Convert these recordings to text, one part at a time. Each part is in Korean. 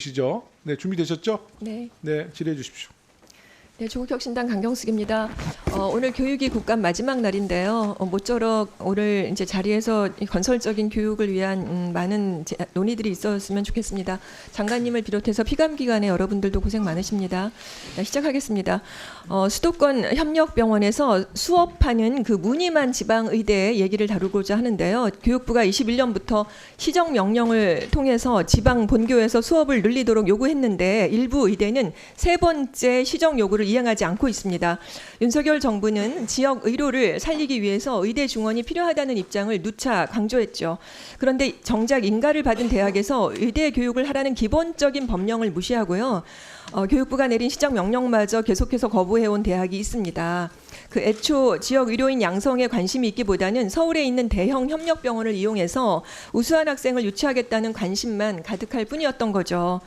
시죠. 네, 준비되셨죠? 네. 네, 질의해 주십시오. 네, 조국혁신당 강경숙입니다. 오늘 교육이 국감 마지막 날인데요. 모쪼록 오늘 이제 자리에서 건설적인 교육을 위한 많은 논의들이 있었으면 좋겠습니다. 장관님을 비롯해서 피감기관의 여러분들도 고생 많으십니다. 네, 시작하겠습니다. 수도권 협력병원에서 수업하는 그 무늬만 지방의대 얘기를 다루고자 하는데요. 교육부가 21년부터 시정 명령을 통해서 지방 본교에서 수업을 늘리도록 요구했는데 일부 의대는 세 번째 시정 요구를 이행하지 않고 있습니다. 윤석열 정부는 지역 의료를 살리기 위해서 의대 중원이 필요하다는 입장을 누차 강조했죠. 그런데 정작 인가를 받은 대학에서 의대 교육을 하라는 기본적인 법령을 무시하고요. 교육부가 내린 시정 명령마저 계속해서 거부해온 대학이 있습니다. 그 애초 지역 의료인 양성에 관심이 있기보다는 서울에 있는 대형 협력병원을 이용해서 우수한 학생을 유치하겠다는 관심만 가득할 뿐이었던 거죠.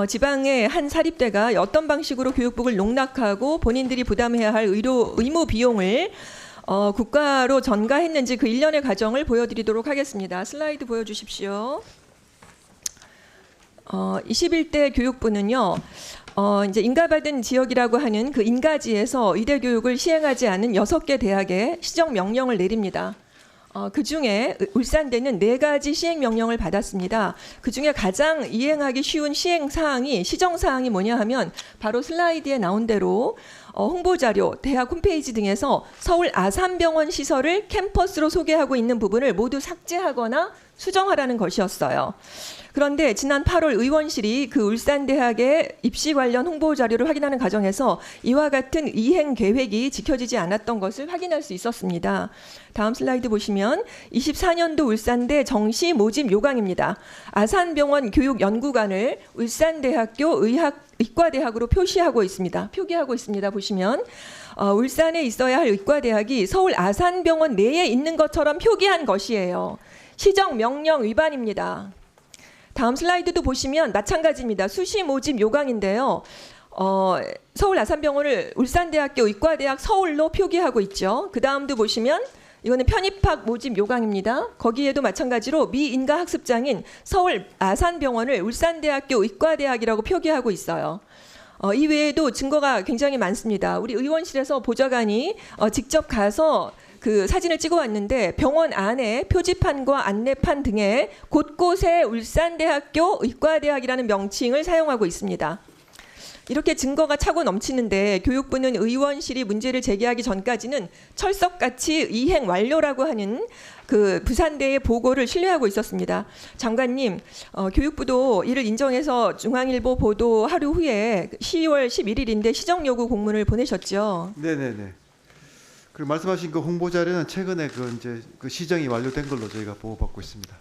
지방의 한 사립대가 어떤 방식으로 교육부를 농락하고 본인들이 부담해야 할 의무 비용을 국가로 전가했는지 그 일련의 과정을 보여드리도록 하겠습니다. 슬라이드 보여주십시오. 21대 교육부는요. 이제 인가받은 지역이라고 하는 그 인가지에서 의대 교육을 시행하지 않은 6개 대학에 시정 명령을 내립니다. 그 중에 울산대는 4가지 시행 명령을 받았습니다. 그 중에 가장 이행하기 쉬운 시행 사항이 시정 사항이 뭐냐 하면 바로 슬라이드에 나온 대로 홍보자료, 대학 홈페이지 등에서 서울 아산병원 시설을 캠퍼스로 소개하고 있는 부분을 모두 삭제하거나 수정하라는 것이었어요. 그런데 지난 8월 의원실이 그 울산대학의 입시 관련 홍보 자료를 확인하는 과정에서 이와 같은 이행 계획이 지켜지지 않았던 것을 확인할 수 있었습니다. 다음 슬라이드 보시면 24년도 울산대 정시 모집 요강입니다. 아산병원 교육연구관을 울산대학교 의과대학으로 표기하고 있습니다. 보시면 울산에 있어야 할 의과대학이 서울 아산병원 내에 있는 것처럼 표기한 것이에요. 시정 명령 위반입니다. 다음 슬라이드도 보시면 마찬가지입니다. 수시 모집 요강인데요. 서울 아산병원을 울산대학교 의과대학 서울로 표기하고 있죠. 그 다음도 보시면 이거는 편입학 모집 요강입니다. 거기에도 마찬가지로 미인가 학습장인 서울 아산병원을 울산대학교 의과대학이라고 표기하고 있어요. 이 외에도 증거가 굉장히 많습니다. 우리 의원실에서 보좌관이 직접 가서 그 사진을 찍어 왔는데 병원 안에 표지판과 안내판 등에 곳곳에 울산대학교 의과대학이라는 명칭을 사용하고 있습니다. 이렇게 증거가 차고 넘치는데 교육부는 의원실이 문제를 제기하기 전까지는 철석같이 이행 완료라고 하는 그 부산대의 보고를 신뢰하고 있었습니다. 장관님, 교육부도 이를 인정해서 중앙일보 보도 하루 후에 10월 11일인데 시정 요구 공문을 보내셨죠. 네네네. 그리고 말씀하신 그 홍보 자료는 최근에 그 시정이 완료된 걸로 저희가 보고받고 있습니다.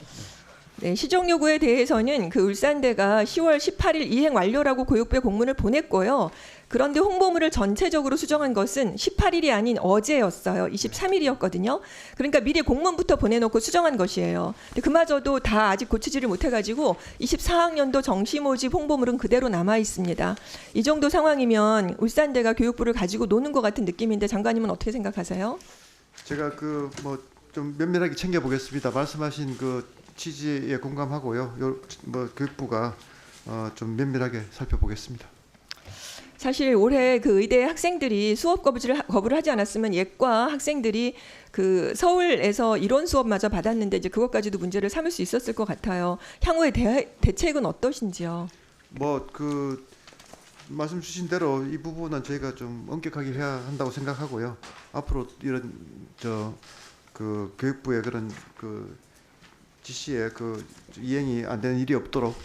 네, 시정 요구에 대해서는 그 울산대가 10월 18일 이행 완료라고 교육부에 공문을 보냈고요. 그런데 홍보물을 전체적으로 수정한 것은 18일이 아닌 어제였어요. 23일이었거든요. 그러니까 미리 공문부터 보내놓고 수정한 것이에요. 근데 그마저도 다 아직 고치지를 못해가지고 24학년도 정시 모집 홍보물은 그대로 남아 있습니다. 이 정도 상황이면 울산대가 교육부를 가지고 노는 것 같은 느낌인데 장관님은 어떻게 생각하세요? 제가 좀 면밀하게 챙겨보겠습니다. 말씀하신 그 취지에 공감하고요. 교육부가 좀 면밀하게 살펴보겠습니다. 사실 올해 그 의대 학생들이 수업 거부를 하지 않았으면 예과 학생들이 그 서울에서 이론 수업마저 받았는데 이제 그것까지도 문제를 삼을 수 있었을 것 같아요. 향후의 대책은 어떠신지요? 말씀 주신 대로 이 부분은 저희가 좀 엄격하게 해야 한다고 생각하고요. 앞으로 이런 그 교육부의 그런 그 지시에 그 이행이 안 되는 일이 없도록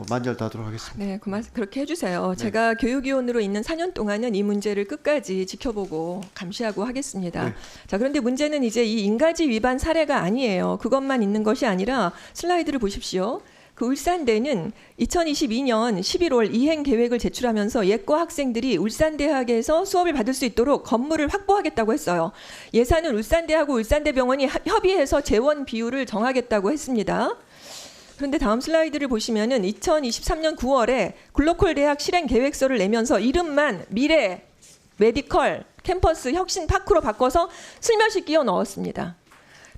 만절다하도록 하겠습니다. 네, 그렇게 해주세요. 네. 제가 교육위원으로 있는 4년 동안은 이 문제를 끝까지 지켜보고 감시하고 하겠습니다. 네. 자, 그런데 문제는 이제 이 인가지 위반 사례가 아니에요. 그것만 있는 것이 아니라 슬라이드를 보십시오. 그 울산대는 2022년 11월 이행 계획을 제출하면서 예과 학생들이 울산대학에서 수업을 받을 수 있도록 건물을 확보하겠다고 했어요. 예산은 울산대하고 울산대병원이 협의해서 재원 비율을 정하겠다고 했습니다. 그런데 다음 슬라이드를 보시면은 2023년 9월에 글로컬 대학 실행 계획서를 내면서 이름만 미래 메디컬 캠퍼스 혁신 파크로 바꿔서 슬며시 끼워 넣었습니다.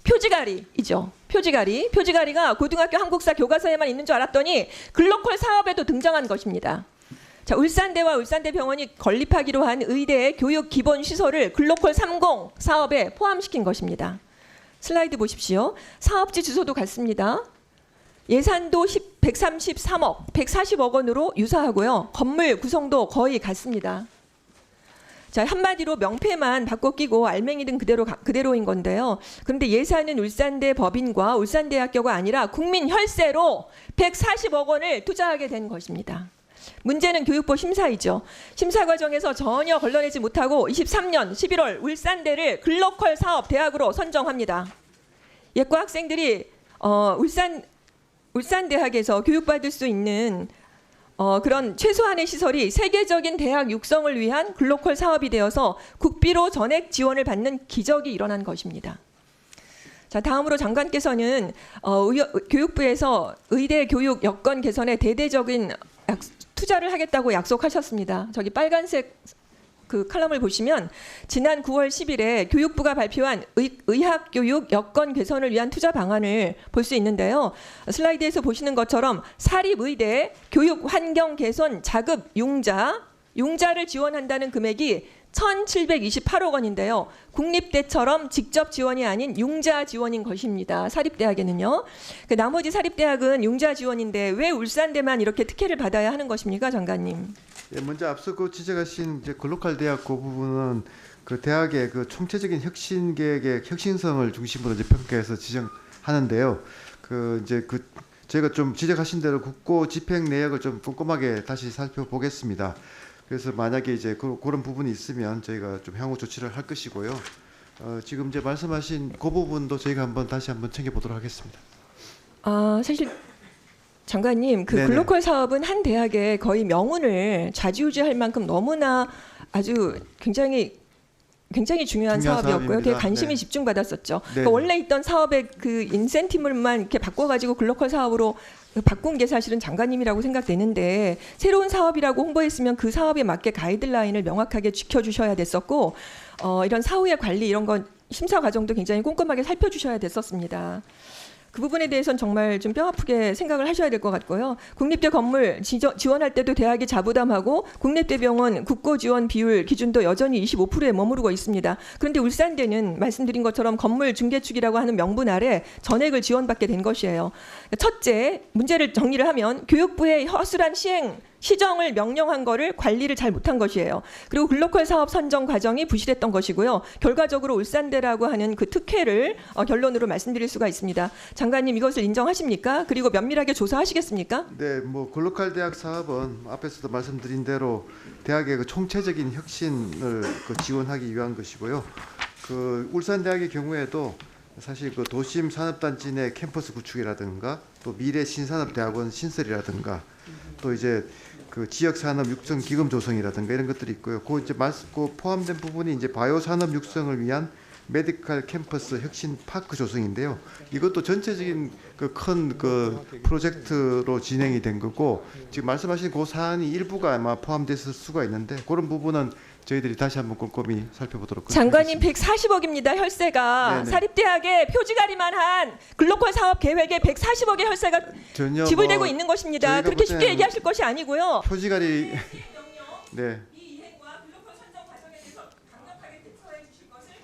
표지가리이죠. 표지가리가 고등학교 한국사 교과서에만 있는 줄 알았더니 글로컬 사업에도 등장한 것입니다. 자, 울산대와 울산대병원이 건립하기로 한 의대의 교육 기본 시설을 글로컬 30 사업에 포함시킨 것입니다. 슬라이드 보십시오. 사업지 주소도 같습니다. 예산도 133억, 140억 원으로 유사하고요. 건물 구성도 거의 같습니다. 자, 한마디로 명패만 바꿔 끼고 알맹이 등 그대로인 건데요. 그런데 예산은 울산대 법인과 울산대학교가 아니라 국민 혈세로 140억 원을 투자하게 된 것입니다. 문제는 교육부 심사이죠. 심사 과정에서 전혀 걸러내지 못하고 23년 11월 울산대를 글로컬 사업 대학으로 선정합니다. 예과 학생들이 울산대학에서 교육받을 수 있는 그런 최소한의 시설이 세계적인 대학 육성을 위한 글로컬 사업이 되어서 국비로 전액 지원을 받는 기적이 일어난 것입니다. 자, 다음으로 장관께서는 교육부에서 의대 교육 여건 개선에 대대적인 투자를 하겠다고 약속하셨습니다. 저기 빨간색 그 칼럼을 보시면 지난 9월 10일에 교육부가 발표한 의학교육 여건 개선을 위한 투자 방안을 볼 수 있는데요. 슬라이드에서 보시는 것처럼 사립의대 교육 환경 개선 자급 융자를 지원한다는 금액이 1,728억 원인데요. 국립대처럼 직접 지원이 아닌 융자 지원인 것입니다. 사립대학에는요. 나머지 사립대학은 융자 지원인데 왜 울산대만 이렇게 특혜를 받아야 하는 것입니까, 장관님? 예, 먼저 앞서 그 지적하신 이제 글로컬 대학 그 부분은 그 대학의 그 총체적인 혁신 계획의 혁신성을 중심으로 이제 평가해서 지정하는데요. 저희가 좀 지적하신 대로 국고 집행 내역을 좀 꼼꼼하게 다시 살펴보겠습니다. 그래서 만약에 이제 그런 부분이 있으면 저희가 좀 향후 조치를 할 것이고요. 지금 이제 말씀하신 그 부분도 저희가 다시 한번 챙겨보도록 하겠습니다. 사실 장관님, 그 네네. 글로컬 사업은 한 대학의 거의 명운을 좌지우지할 만큼 너무나 아주 굉장히 중요한 사업이었고요. 사업입니다. 되게 관심이 네. 집중받았었죠. 네. 그러니까 원래 있던 사업의 그 인센티브만 이렇게 바꿔가지고 글로컬 사업으로 바꾼 게 사실은 장관님이라고 생각되는데, 새로운 사업이라고 홍보했으면 그 사업에 맞게 가이드라인을 명확하게 지켜주셔야 됐었고, 이런 사후의 관리 이런 건 심사 과정도 굉장히 꼼꼼하게 살펴주셔야 됐었습니다. 그 부분에 대해서는 정말 좀 뼈아프게 생각을 하셔야 될 것 같고요. 국립대 건물 지원할 때도 대학이 자부담하고 국립대병원 국고 지원 비율 기준도 여전히 25%에 머무르고 있습니다. 그런데 울산대는 말씀드린 것처럼 건물 중개축이라고 하는 명분 아래 전액을 지원받게 된 것이에요. 첫째, 문제를 정리를 하면 교육부의 허술한 시정을 명령한 거를 관리를 잘 못한 것이에요. 그리고 글로컬 사업 선정 과정이 부실했던 것이고요. 결과적으로 울산대라고 하는 그 특혜를 결론으로 말씀드릴 수가 있습니다. 장관님, 이것을 인정하십니까? 그리고 면밀하게 조사하시겠습니까? 네, 글로컬 대학 사업은 앞에서도 말씀드린 대로 대학의 그 총체적인 혁신을 지원하기 위한 것이고요. 그 울산대학의 경우에도 사실 그 도심 산업단지 내 캠퍼스 구축이라든가 또 미래 신산업대학원 신설이라든가 또 이제 그 지역 산업 육성 기금 조성이라든가 이런 것들이 있고요. 그 포함된 부분이 이제 바이오 산업 육성을 위한 메디컬 캠퍼스 혁신 파크 조성인데요. 이것도 전체적인 그 큰 프로젝트로 진행이 된 거고, 지금 말씀하신 그 사안이 일부가 아마 포함됐을 수가 있는데 그런 부분은 저희들이 다시 한번 꼼꼼히 살펴보도록 장관님, 하겠습니다. 140억입니다. 혈세가. 네네. 사립대학의 표지가리만 한 글로컬 사업 계획에 140억의 혈세가 전혀 지불되고 있는 것입니다. 저희가 그렇게 볼 쉽게 때는 얘기하실 것이 아니고요. 표지가리 네. 이 이행과 글로컬 선정 과정에 대해서 강력하게 대처해 주실 것을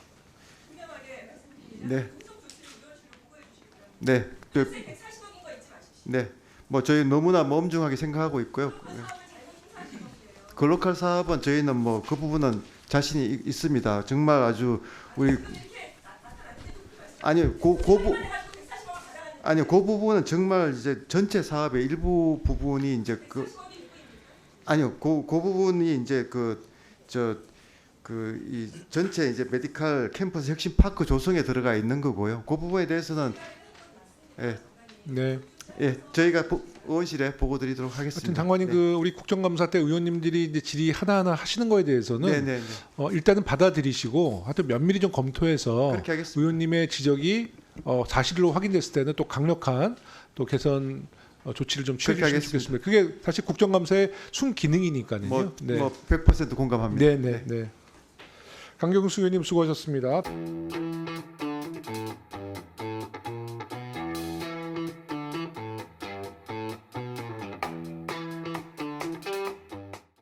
분명하게 말씀드립니다. 네. 후속 조치를 이루어지도록 보고해 주시고요. 네. 140억인 거 잊지 마십시오. 네. 저희 너무나 엄중하게 생각하고 있고요. 글로컬 사업은 저희는 그 부분은 자신이 있습니다. 정말 아주 우리 그 부분은 정말 이제 전체 사업의 일부 부분이 이제 그 부분이 이제 이 전체 이제 메디컬 캠퍼스 혁신 파크 조성에 들어가 있는 거고요. 그 부분에 대해서는 저희가 의원실에 보고 드리도록 하겠습니다. 하여튼 장관님, 네. 우리 국정감사 때 의원님들이 이제 질의 하나하나 하시는 거에 대해서는 네. 일단은 받아들이시고 하여튼 면밀히 좀 검토해서 그렇게 하겠습니다. 의원님의 지적이 사실로 확인됐을 때는 또 강력한 또 개선 조치를 좀 취해 그렇게 주시면 좋겠습니다. 그게 사실 국정감사의 순기능이니까요. 100% 공감합니다. 네. 강경수 의원님 수고하셨습니다.